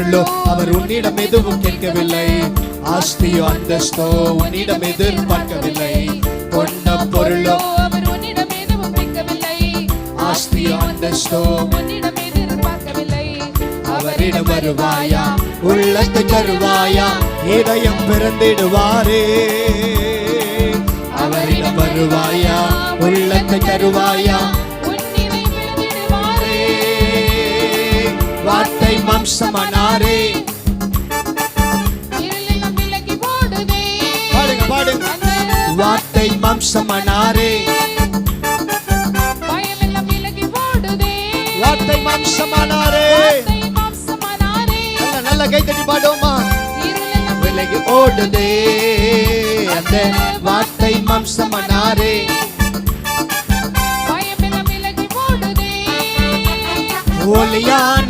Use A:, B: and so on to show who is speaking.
A: பொருளோ அவர் உன்னிடம் எதுவும் கேட்கவில்லை. ஆஸ்தியோ அந்தஸ்தோ உன்னிடம் எதிர்பார்க்கவில்லை. பொன்னும் பொருளோ
B: அவர் உன்னிடம் எதுவும் கேட்கவில்லை.
A: ஆஸ்தியோ அந்தஸ்தோ
B: உன்னிடம் எதிர்பார்க்கவில்லை.
A: அவரிடம் வருவாயா, உள்ளத்தை தருவாயா, இதயம் பிறந்திடுவாரே. அவரிடம் வருவாயா, உள்ளத்தை தருவாயா,
B: உன்னிலை விழுந்திடுவாரே.
A: வார்த்தை மாம்சமானாரே.
B: இருளெல்லாம் விலகி ஓடுதே.
A: பாடுங்க பாடுங்க. வார்த்தை மாம்சமானாரே.
B: பயமெல்லாம் விலகி ஓடுதே.
A: வார்த்தை மாம்சமானாரே.
B: வார்த்தை மாம்சமானாரே.
A: நல்ல கை தட்டி பாடுவோமா.
B: இருளெல்லாம்
A: விலகி ஓடுதே அந்த வார்த்தை மாம்சமானாரே.
B: பயமெல்லாம் விலகி ஓடுதே.
A: ஒளியான